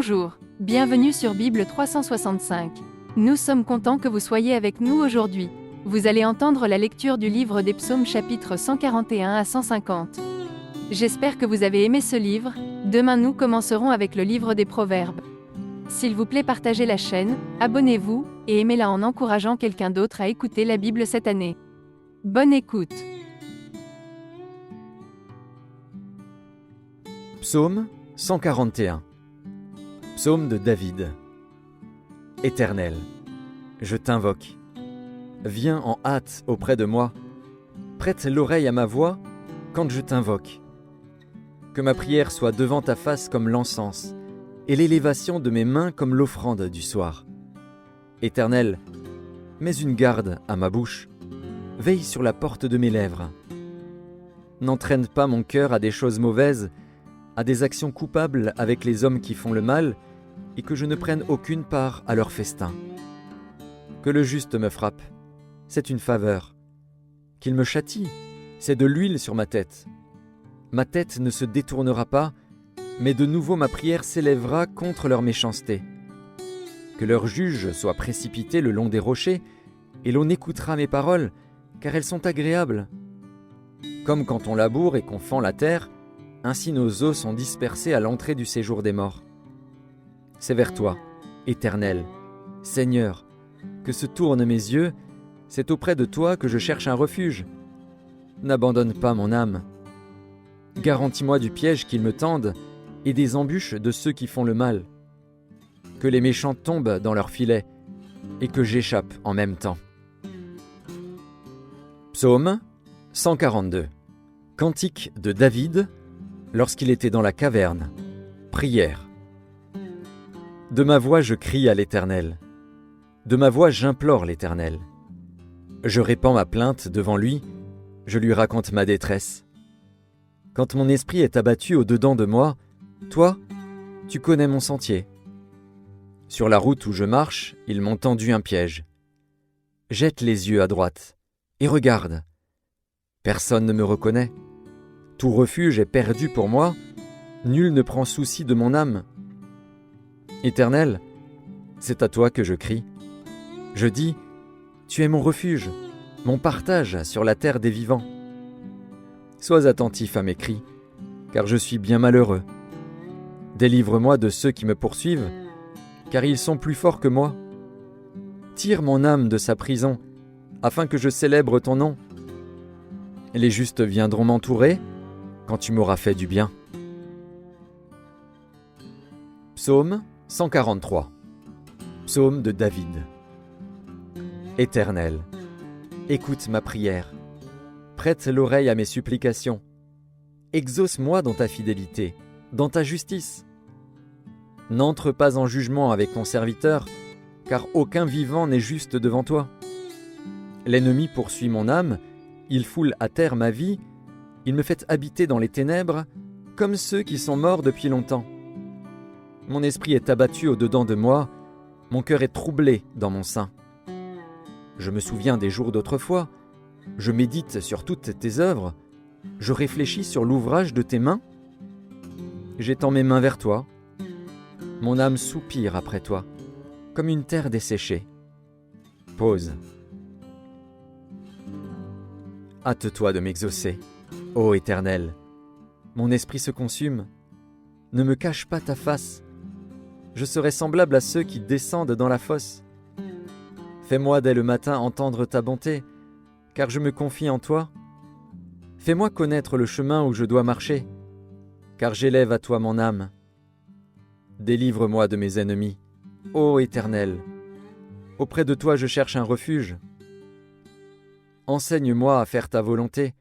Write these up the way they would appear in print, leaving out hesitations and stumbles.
Bonjour, bienvenue sur Bible 365. Nous sommes contents que vous soyez avec nous aujourd'hui. Vous allez entendre la lecture du livre des Psaumes chapitres 141 à 150. J'espère que vous avez aimé ce livre. Demain nous commencerons avec le livre des Proverbes. S'il vous plaît, partagez la chaîne, abonnez-vous, et aimez-la en encourageant quelqu'un d'autre à écouter la Bible cette année. Bonne écoute. Psaume 141. Psaume de David. Éternel, je t'invoque. Viens en hâte auprès de moi. Prête l'oreille à ma voix quand je t'invoque. Que ma prière soit devant ta face comme l'encens, et l'élévation de mes mains comme l'offrande du soir. Éternel, mets une garde à ma bouche. Veille sur la porte de mes lèvres. N'entraîne pas mon cœur à des choses mauvaises, à des actions coupables avec les hommes qui font le mal, et que je ne prenne aucune part à leur festin. Que le juste me frappe, c'est une faveur. Qu'il me châtie, c'est de l'huile sur ma tête. Ma tête ne se détournera pas, mais de nouveau ma prière s'élèvera contre leur méchanceté. Que leur juge soit précipité le long des rochers, et l'on écoutera mes paroles, car elles sont agréables. Comme quand on laboure et qu'on fend la terre, ainsi nos os sont dispersés à l'entrée du séjour des morts. C'est vers toi, Éternel, Seigneur, que se tournent mes yeux, c'est auprès de toi que je cherche un refuge. N'abandonne pas mon âme. Garantis-moi du piège qu'ils me tendent et des embûches de ceux qui font le mal. Que les méchants tombent dans leurs filets et que j'échappe en même temps. Psaume 142. Cantique de David lorsqu'il était dans la caverne. Prière. De ma voix je crie à l'Éternel. De ma voix j'implore l'Éternel. Je répands ma plainte devant lui, je lui raconte ma détresse. Quand mon esprit est abattu au-dedans de moi, toi, tu connais mon sentier. Sur la route où je marche, ils m'ont tendu un piège. Jette les yeux à droite et regarde. Personne ne me reconnaît. Tout refuge est perdu pour moi, nul ne prend souci de mon âme. Éternel, c'est à toi que je crie. Je dis, tu es mon refuge, mon partage sur la terre des vivants. Sois attentif à mes cris, car je suis bien malheureux. Délivre-moi de ceux qui me poursuivent, car ils sont plus forts que moi. Tire mon âme de sa prison, afin que je célèbre ton nom. Les justes viendront m'entourer quand tu m'auras fait du bien. Psaume 143. Psaume de David. Éternel, écoute ma prière. Prête l'oreille à mes supplications. Exauce-moi dans ta fidélité, dans ta justice. N'entre pas en jugement avec ton serviteur, car aucun vivant n'est juste devant toi. L'ennemi poursuit mon âme, il foule à terre ma vie, il me fait habiter dans les ténèbres, comme ceux qui sont morts depuis longtemps. Mon esprit est abattu au-dedans de moi, mon cœur est troublé dans mon sein. Je me souviens des jours d'autrefois, je médite sur toutes tes œuvres, je réfléchis sur l'ouvrage de tes mains. J'étends mes mains vers toi, mon âme soupire après toi, comme une terre desséchée. Pause. Hâte-toi de m'exaucer, ô Éternel. Mon esprit se consume. Ne me cache pas ta face. Je serai semblable à ceux qui descendent dans la fosse. Fais-moi dès le matin entendre ta bonté, car je me confie en toi. Fais-moi connaître le chemin où je dois marcher, car j'élève à toi mon âme. Délivre-moi de mes ennemis, ô Éternel. Auprès de toi je cherche un refuge. Enseigne-moi à faire ta volonté,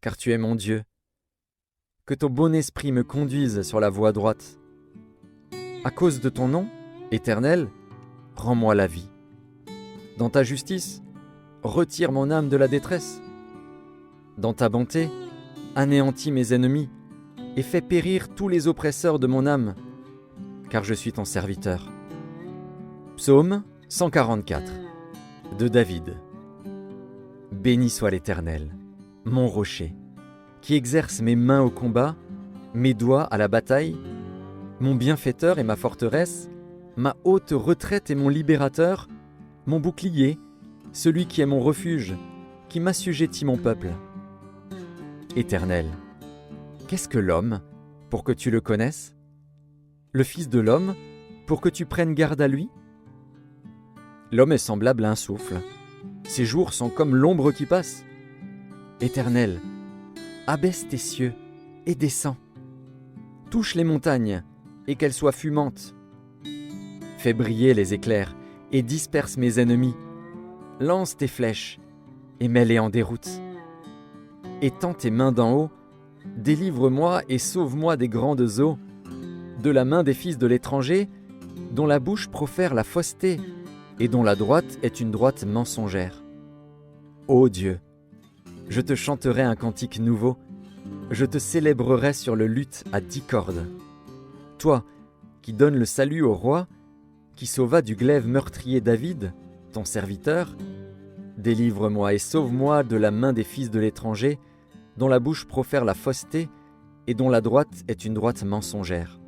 car tu es mon Dieu. Que ton bon esprit me conduise sur la voie droite. À cause de ton nom, Éternel, rends-moi la vie. Dans ta justice, retire mon âme de la détresse. Dans ta bonté, anéantis mes ennemis et fais périr tous les oppresseurs de mon âme, car je suis ton serviteur. Psaume 144 de David. Béni soit l'Éternel, mon rocher, qui exerce mes mains au combat, mes doigts à la bataille. mon bienfaiteur et ma forteresse, ma haute retraite et mon libérateur, mon bouclier, celui qui est mon refuge, qui m'assujettit mon peuple. Éternel, qu'est-ce que l'homme, pour que tu le connaisses? Le Fils de l'homme, pour que tu prennes garde à lui? L'homme est semblable à un souffle. Ses jours sont comme l'ombre qui passe. Éternel, abaisse tes cieux et descends. Touche les montagnes et qu'elles soient fumantes. Fais briller les éclairs et disperse mes ennemis. Lance tes flèches et mets-les en déroute. Étends tes mains d'en haut, délivre-moi et sauve-moi des grandes eaux, de la main des fils de l'étranger, dont la bouche profère la fausseté et dont la droite est une droite mensongère. Ô Dieu, je te chanterai un cantique nouveau, je te célébrerai sur le luth à 10 cordes. Toi, qui donnes le salut au roi, qui sauva du glaive meurtrier David, ton serviteur, délivre-moi et sauve-moi de la main des fils de l'étranger, dont la bouche profère la fausseté et dont la droite est une droite mensongère.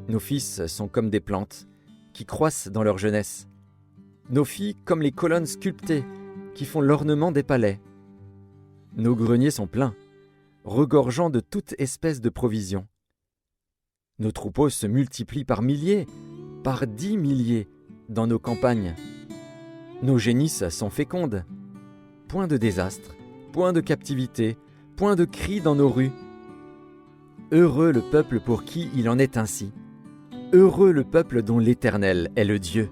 Nos fils sont comme des plantes, qui croissent dans leur jeunesse. Nos filles comme les colonnes sculptées, qui font l'ornement des palais. Nos greniers sont pleins, regorgeant de toute espèce de provisions. Nos troupeaux se multiplient par milliers, par 10 milliers, dans nos campagnes. Nos génisses sont fécondes. Point de désastre, point de captivité, point de cris dans nos rues. Heureux le peuple pour qui il en est ainsi. Heureux le peuple dont l'Éternel est le Dieu.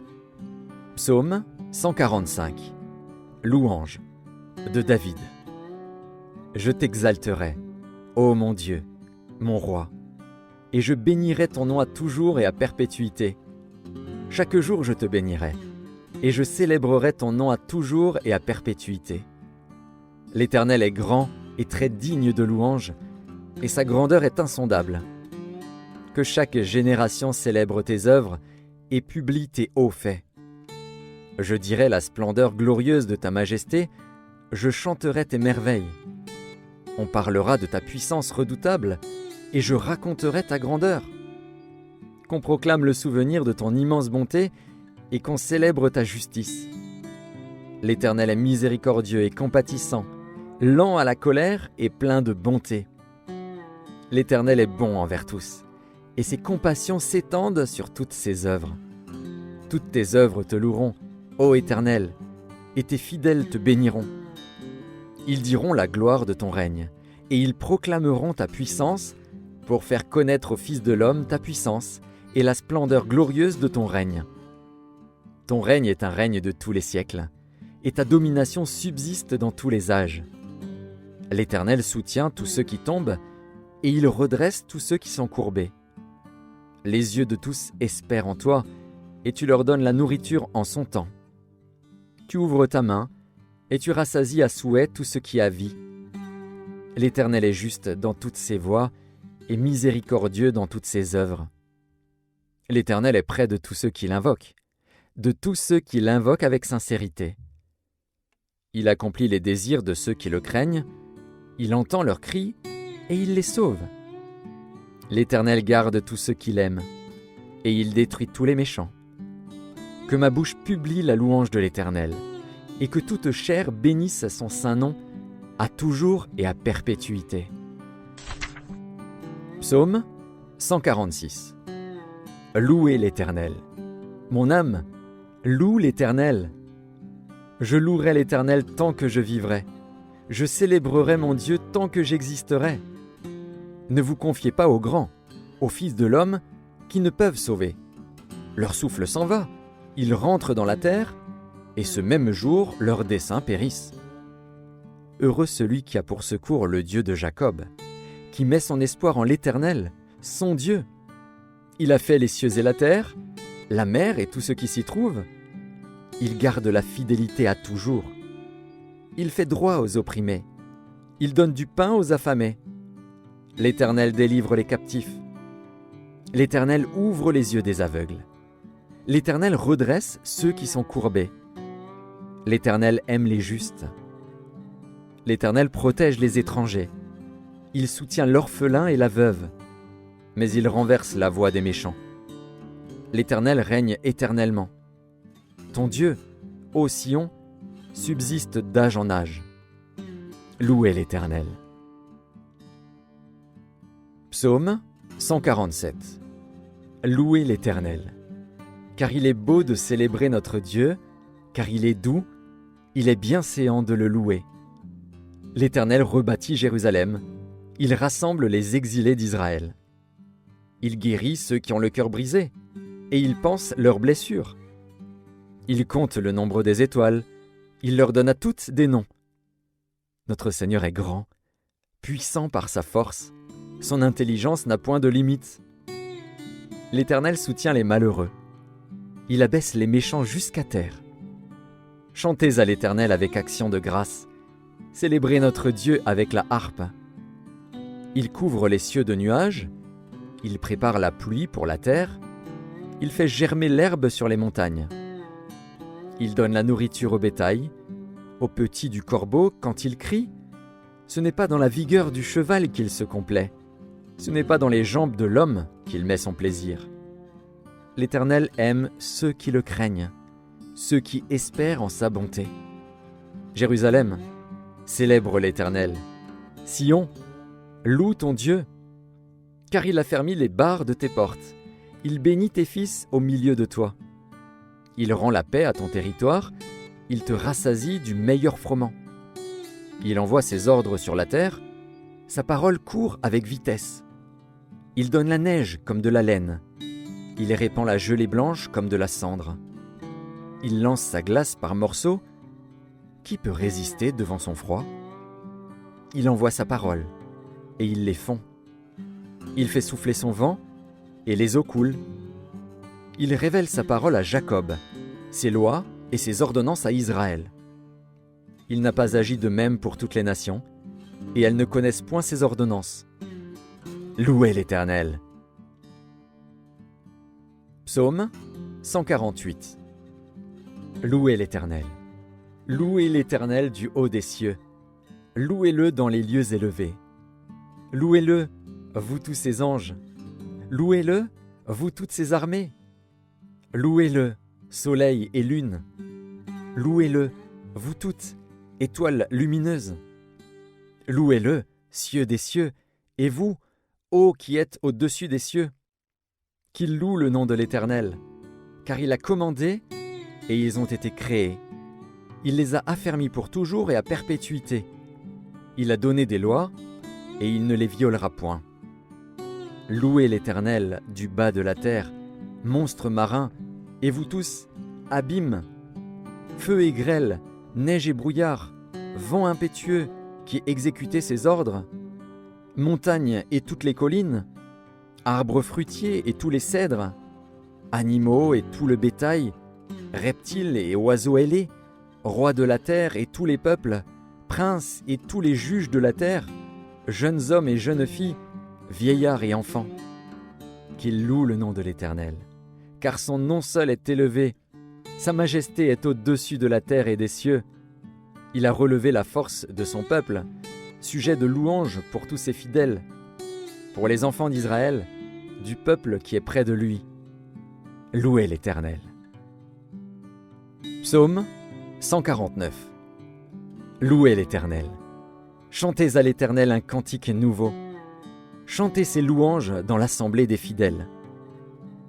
Psaume 145. Louange de David. Je t'exalterai, ô mon Dieu, mon roi, et je bénirai ton nom à toujours et à perpétuité. Chaque jour je te bénirai, et je célébrerai ton nom à toujours et à perpétuité. L'Éternel est grand et très digne de louange, et sa grandeur est insondable. Que chaque génération célèbre tes œuvres et publie tes hauts faits. Je dirai la splendeur glorieuse de ta majesté, je chanterai tes merveilles. On parlera de ta puissance redoutable, et je raconterai ta grandeur. Qu'on proclame le souvenir de ton immense bonté, et qu'on célèbre ta justice. L'Éternel est miséricordieux et compatissant, lent à la colère et plein de bonté. L'Éternel est bon envers tous, et ses compassions s'étendent sur toutes ses œuvres. Toutes tes œuvres te loueront, ô Éternel, et tes fidèles te béniront. Ils diront la gloire de ton règne, et ils proclameront ta puissance pour faire connaître au Fils de l'homme ta puissance et la splendeur glorieuse de ton règne. Ton règne est un règne de tous les siècles, et ta domination subsiste dans tous les âges. L'Éternel soutient tous ceux qui tombent, et il redresse tous ceux qui sont courbés. Les yeux de tous espèrent en toi, et tu leur donnes la nourriture en son temps. Tu ouvres ta main, et tu rassasies à souhait tout ce qui a vie. L'Éternel est juste dans toutes ses voies, et miséricordieux dans toutes ses œuvres. L'Éternel est près de tous ceux qui l'invoquent, de tous ceux qui l'invoquent avec sincérité. Il accomplit les désirs de ceux qui le craignent, il entend leurs cris, et il les sauve. L'Éternel garde tous ceux qui l'aiment, et il détruit tous les méchants. Que ma bouche publie la louange de l'Éternel, et que toute chair bénisse son saint nom, à toujours et à perpétuité. Psaume 146. Louez l'Éternel. Mon âme, loue l'Éternel. Je louerai l'Éternel tant que je vivrai. Je célébrerai mon Dieu tant que j'existerai. Ne vous confiez pas aux grands, aux fils de l'homme, qui ne peuvent sauver. Leur souffle s'en va, ils rentrent dans la terre, et ce même jour, leurs desseins périssent. Heureux celui qui a pour secours le Dieu de Jacob, qui met son espoir en l'Éternel, son Dieu. Il a fait les cieux et la terre, la mer et tout ce qui s'y trouve. Il garde la fidélité à toujours. Il fait droit aux opprimés. Il donne du pain aux affamés. L'Éternel délivre les captifs. L'Éternel ouvre les yeux des aveugles. L'Éternel redresse ceux qui sont courbés. L'Éternel aime les justes. L'Éternel protège les étrangers. Il soutient l'orphelin et la veuve. mais il renverse la voie des méchants. L'Éternel règne éternellement. Ton Dieu, ô Sion, subsiste d'âge en âge. Louez l'Éternel. Psaume 147. Louez l'Éternel. Car il est beau de célébrer notre Dieu, car il est doux, il est bienséant de le louer. L'Éternel rebâtit Jérusalem, il rassemble les exilés d'Israël. Il guérit ceux qui ont le cœur brisé, et il panse leurs blessures. Il compte le nombre des étoiles, il leur donne à toutes des noms. Notre Seigneur est grand, puissant par sa force, son intelligence n'a point de limite. L'Éternel soutient les malheureux, il abaisse les méchants jusqu'à terre. Chantez à l'Éternel avec action de grâce, célébrez notre Dieu avec la harpe. Il couvre les cieux de nuages, il prépare la pluie pour la terre, il fait germer l'herbe sur les montagnes. Il donne la nourriture au bétail, aux petits du corbeau quand il crie. Ce n'est pas dans la vigueur du cheval qu'il se complaît, ce n'est pas dans les jambes de l'homme qu'il met son plaisir. L'Éternel aime ceux qui le craignent, ceux qui espèrent en sa bonté. Jérusalem, célèbre l'Éternel. Sion, loue ton Dieu, car il a fermé les barres de tes portes. Il bénit tes fils au milieu de toi. Il rend la paix à ton territoire, il te rassasie du meilleur froment. Il envoie ses ordres sur la terre, sa parole court avec vitesse. Il donne la neige comme de la laine, il répand la gelée blanche comme de la cendre. Il lance sa glace par morceaux, qui peut résister devant son froid? Il envoie sa parole, et il les fond. Il fait souffler son vent, et les eaux coulent. Il révèle sa parole à Jacob, ses lois et ses ordonnances à Israël. Il n'a pas agi de même pour toutes les nations, et elles ne connaissent point ses ordonnances. Louez l'Éternel. Psaume 148. Louez l'Éternel. Louez l'Éternel du haut des cieux. Louez-le dans les lieux élevés. Louez-le, vous tous ses anges. Louez-le, vous toutes ses armées. Louez-le, soleil et lune. Louez-le, vous toutes, étoiles lumineuses. Louez-le, cieux des cieux, et vous, ô qui êtes au-dessus des cieux. Qu'ils louent le nom de l'Éternel, car il a commandé, et ils ont été créés. Il les a affermis pour toujours et à perpétuité. Il a donné des lois, et il ne les violera point. Louez l'Éternel du bas de la terre, monstres marins, et vous tous, abîmes, feu et grêle, neige et brouillard, vent impétueux qui exécutez ses ordres, montagnes et toutes les collines, arbres fruitiers et tous les cèdres, animaux et tout le bétail, reptiles et oiseaux ailés, rois de la terre et tous les peuples, princes et tous les juges de la terre, jeunes hommes et jeunes filles, vieillards et enfants. Qu'ils louent le nom de l'Éternel, car son nom seul est élevé, sa majesté est au-dessus de la terre et des cieux. Il a relevé la force de son peuple, sujet de louange pour tous ses fidèles, pour les enfants d'Israël, du peuple qui est près de lui. Louez l'Éternel. Psaume 149. Louez l'Éternel. Chantez à l'Éternel un cantique nouveau. Chantez ses louanges dans l'assemblée des fidèles.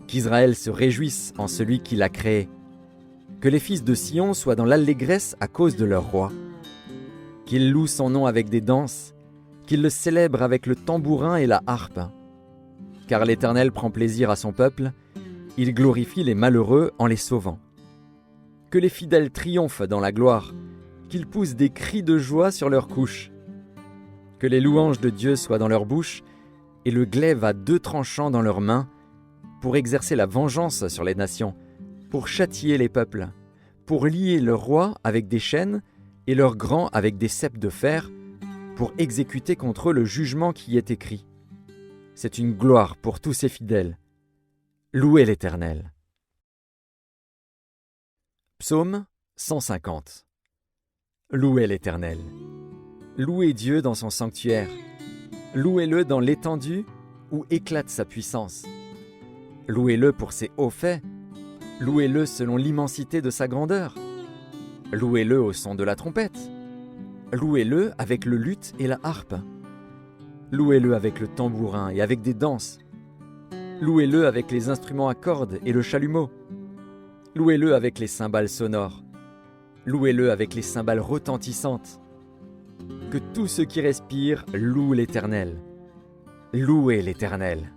Qu'Israël se réjouisse en celui qui l'a créé. Que les fils de Sion soient dans l'allégresse à cause de leur roi. Qu'ils louent son nom avec des danses, qu'ils le célèbrent avec le tambourin et la harpe. Car l'Éternel prend plaisir à son peuple, il glorifie les malheureux en les sauvant. Que les fidèles triomphent dans la gloire, qu'ils poussent des cris de joie sur leurs couches. Que les louanges de Dieu soient dans leur bouche, et le glaive à deux tranchants dans leurs mains, pour exercer la vengeance sur les nations, pour châtier les peuples, pour lier leurs rois avec des chaînes et leurs grands avec des ceps de fer, pour exécuter contre eux le jugement qui y est écrit. C'est une gloire pour tous ses fidèles. Louez l'Éternel. Psaume 150. Louez l'Éternel. Louez Dieu dans son sanctuaire. Louez-le dans l'étendue, où éclate sa puissance. Louez-le pour ses hauts faits. Louez-le selon l'immensité de sa grandeur. Louez-le au son de la trompette. Louez-le avec le luth et la harpe. Louez-le avec le tambourin et avec des danses. Louez-le avec les instruments à cordes et le chalumeau. Louez-le avec les cymbales sonores. Louez-le avec les cymbales retentissantes. Que tout ce qui respire loue l'Éternel. Louez l'Éternel.